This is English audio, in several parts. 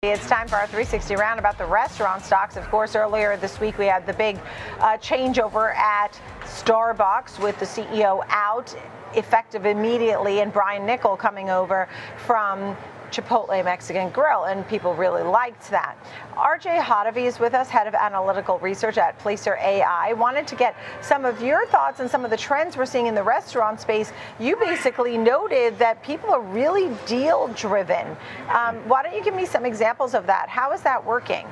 It's time for our 360 round about the restaurant stocks. Of course, earlier this week we had the big changeover at Starbucks with the CEO out effective immediately and Brian Nicole coming over from Chipotle Mexican Grill, and people really liked that. RJ Hottovy is with us, head of analytical research at Placer AI. Wanted to get some of your thoughts on some of the trends we're seeing in the restaurant space. You basically noted that people are really deal driven. Why don't you give me some examples of that? How is that working?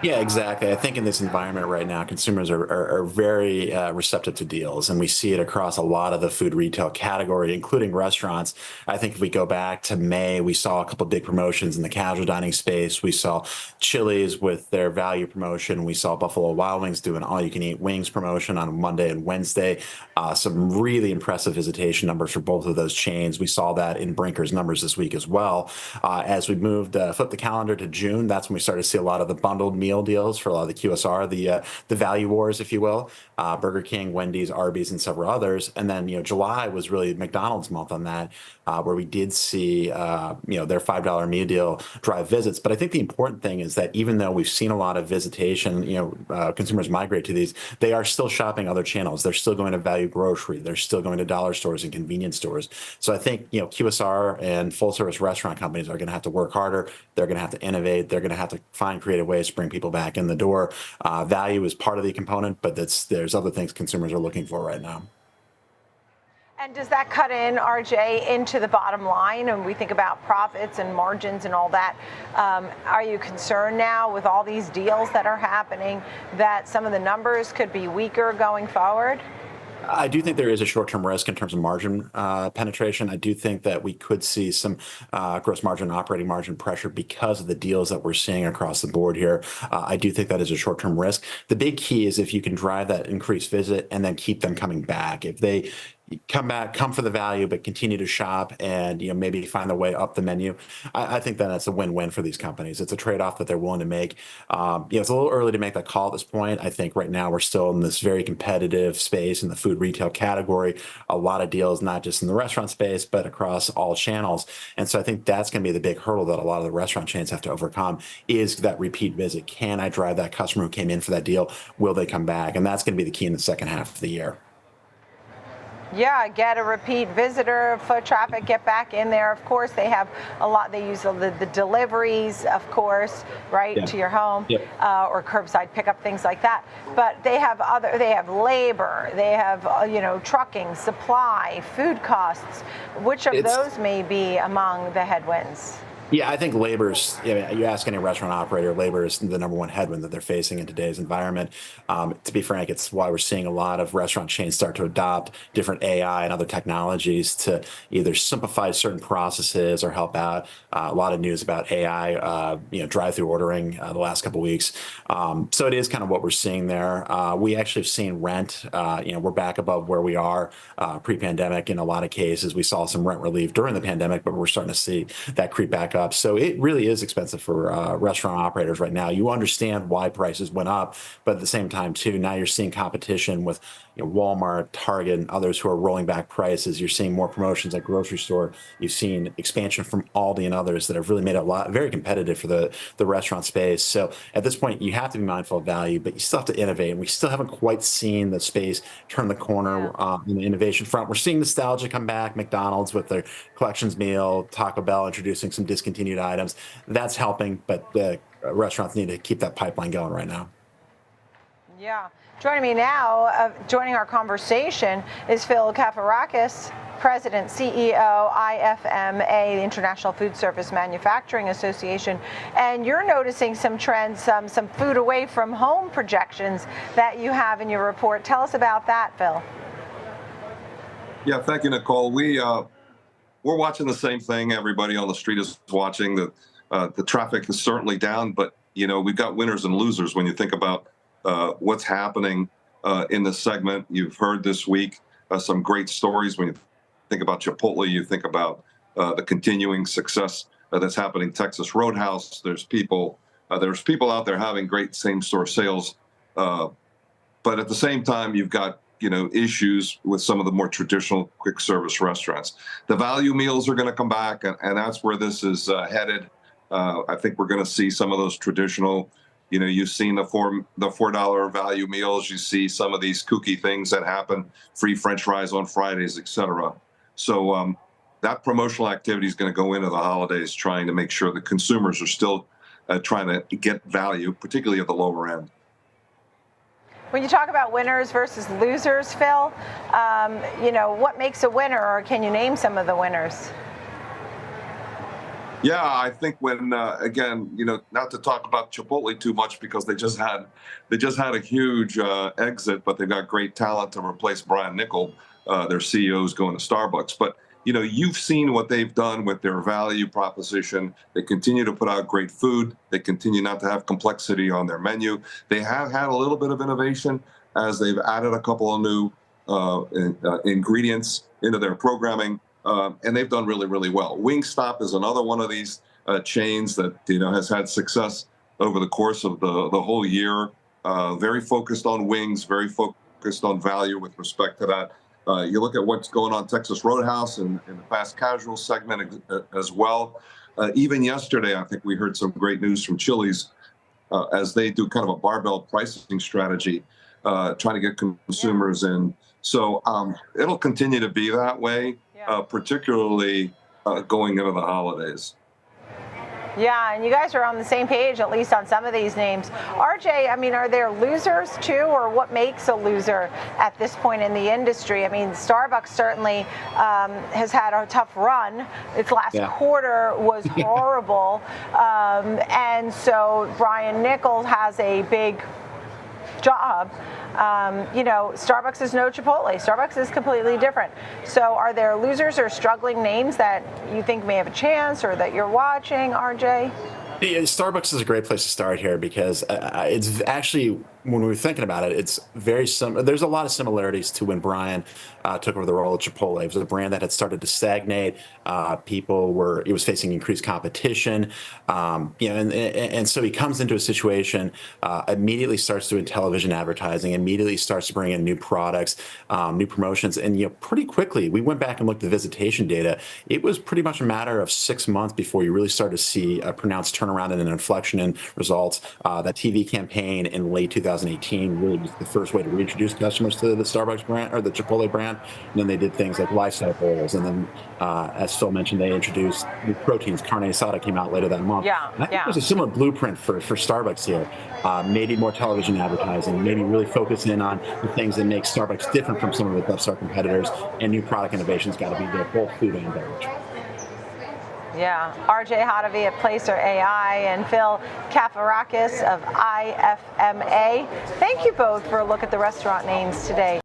Yeah, exactly. I think in this environment right now, consumers are very receptive to deals, and we see it across a lot of the food retail category, including restaurants. I think if we go back to May, we saw a couple of big promotions in the casual dining space. We saw Chili's with their value promotion. We saw Buffalo Wild Wings do an all-you-can-eat wings promotion on Monday and Wednesday. Some really impressive visitation numbers for both of those chains. We saw that in Brinker's numbers this week as well. As we flipped the calendar to June, that's when we started to see a lot of the bundled meal deals for a lot of the QSR, the value wars, if you will. Burger King, Wendy's, Arby's, and several others. And then July was really McDonald's month on that, where we did see their $5 meal deal drive visits. But I think the important thing is that even though we've seen a lot of visitation, consumers migrate to these, they are still shopping other channels. They're still going to value grocery. They're still going to dollar stores and convenience stores. So I think QSR and full service restaurant companies are going to have to work harder. They're going to have to innovate. They're going to have to find creative ways to bring people back in the door. Value is part of the component, but there's other things consumers are looking for right now. And does that cut in, RJ, into the bottom line? And we think about profits and margins and all that. Are you concerned now with all these deals that are happening that some of the numbers could be weaker going forward? I do think there is a short-term risk in terms of margin penetration. I do think that we could see some gross margin, operating margin pressure because of the deals that we're seeing across the board here. I do think that is a short-term risk. The big key is if you can drive that increased visit and then keep them coming back. If they come for the value, but continue to shop and maybe find their way up the menu, I think that that's a win-win for these companies. It's a trade-off that they're willing to make. It's a little early to make that call at this point. I think right now we're still in this very competitive space in the food retail category. A lot of deals, not just in the restaurant space, but across all channels. And so I think that's going to be the big hurdle that a lot of the restaurant chains have to overcome is that repeat visit. Can I drive that customer who came in for that deal? Will they come back? And that's going to be the key in the second half of the year. Yeah, get a repeat visitor, foot traffic, get back in there. Of course, they have a lot. They use the deliveries, of course, right, to your home, or curbside pickup, things like that. But they have labor, they have trucking, supply, food costs. Which of those may be among the headwinds? Yeah, I think you ask any restaurant operator, labor is the number one headwind that they're facing in today's environment. To be frank, it's why we're seeing a lot of restaurant chains start to adopt different AI and other technologies to either simplify certain processes or help out. A lot of news about AI, drive-through ordering the last couple of weeks. So it is kind of what we're seeing there. We actually have seen rent. We're back above where we are pre-pandemic in a lot of cases. We saw some rent relief during the pandemic, but we're starting to see that creep back up. So it really is expensive for restaurant operators right now. You understand why prices went up, but at the same time, too, now you're seeing competition with Walmart, Target, and others who are rolling back prices. You're seeing more promotions at grocery store. You've seen expansion from Aldi and others that have really made it very competitive for the restaurant space. So at this point, you have to be mindful of value, but you still have to innovate. And we still haven't quite seen the space turn the corner in the innovation front. We're seeing nostalgia come back. McDonald's with their collections meal, Taco Bell introducing some discontinued items. That's helping, but the restaurants need to keep that pipeline going right now. Yeah. Joining me now, joining our conversation is Phil Kafarakis, President, CEO, IFMA, the International Food Service Manufacturing Association. And you're noticing some trends, some food away from home projections that you have in your report. Tell us about that, Phil. Yeah, thank you, Nicole. We're watching the same thing. Everybody on the street is watching. The traffic is certainly down, but we've got winners and losers when you think about what's happening in this segment. You've heard this week some great stories. When you think about Chipotle, you think about the continuing success that's happening. Texas Roadhouse. There's people out there having great same-store sales, but at the same time, you've got issues with some of the more traditional quick service restaurants. The value meals are going to come back, and that's where this is headed. I think we're going to see some of those traditional, you've seen the $4 value meals. You see some of these kooky things that happen, free French fries on Fridays, etc. So that promotional activity is going to go into the holidays, trying to make sure the consumers are still trying to get value, particularly at the lower end. When you talk about winners versus losers, Phil, what makes a winner, or can you name some of the winners? Yeah, I think when again, not to talk about Chipotle too much because they just had a huge exit, but they've got great talent to replace Brian Nicole. Their CEO's going to Starbucks, but you've seen what they've done with their value proposition. They continue to put out great food. They continue not to have complexity on their menu. They have had a little bit of innovation as they've added a couple of new ingredients into their programming. And they've done really, really well. Wingstop is another one of these chains that has had success over the course of the whole year. Very focused on wings, very focused on value with respect to that. You look at what's going on Texas Roadhouse in the fast casual segment as well. Even yesterday, I think we heard some great news from Chili's as they do kind of a barbell pricing strategy, trying to get consumers in. So it'll continue to be that way. Particularly going into the holidays. Yeah, and you guys are on the same page, at least on some of these names. RJ, are there losers too, or what makes a loser at this point in the industry? Starbucks certainly has had a tough run. Its last quarter was horrible. And so Brian Nicole has a big job. Starbucks is no Chipotle. Starbucks is completely different. So are there losers or struggling names that you think may have a chance or that you're watching, RJ? Yeah, Starbucks is a great place to start here because it's actually, when we were thinking about it, it's very similar. There's a lot of similarities to when Brian took over the role of Chipotle. It was a brand that had started to stagnate. It was facing increased competition. And so he comes into a situation, immediately starts doing television advertising, immediately starts to bring in new products, new promotions. And, pretty quickly, we went back and looked at the visitation data. It was pretty much a matter of 6 months before you really started to see a pronounced turnaround and an inflection in results. That TV campaign in late 2018 really was the first way to reintroduce customers to the Starbucks brand or the Chipotle brand. And then they did things like lifestyle bowls. And then, as Phil mentioned, they introduced new proteins. Carne asada came out later that month. And I think there's a similar blueprint for Starbucks here. Maybe more television advertising, maybe really focus in on the things that make Starbucks different from some of the upstart competitors, and new product innovation's got to be there, both food and beverage. Yeah, RJ Hottovy at Placer AI and Phil Kafarakis of IFMA. Thank you both for a look at the restaurant names today.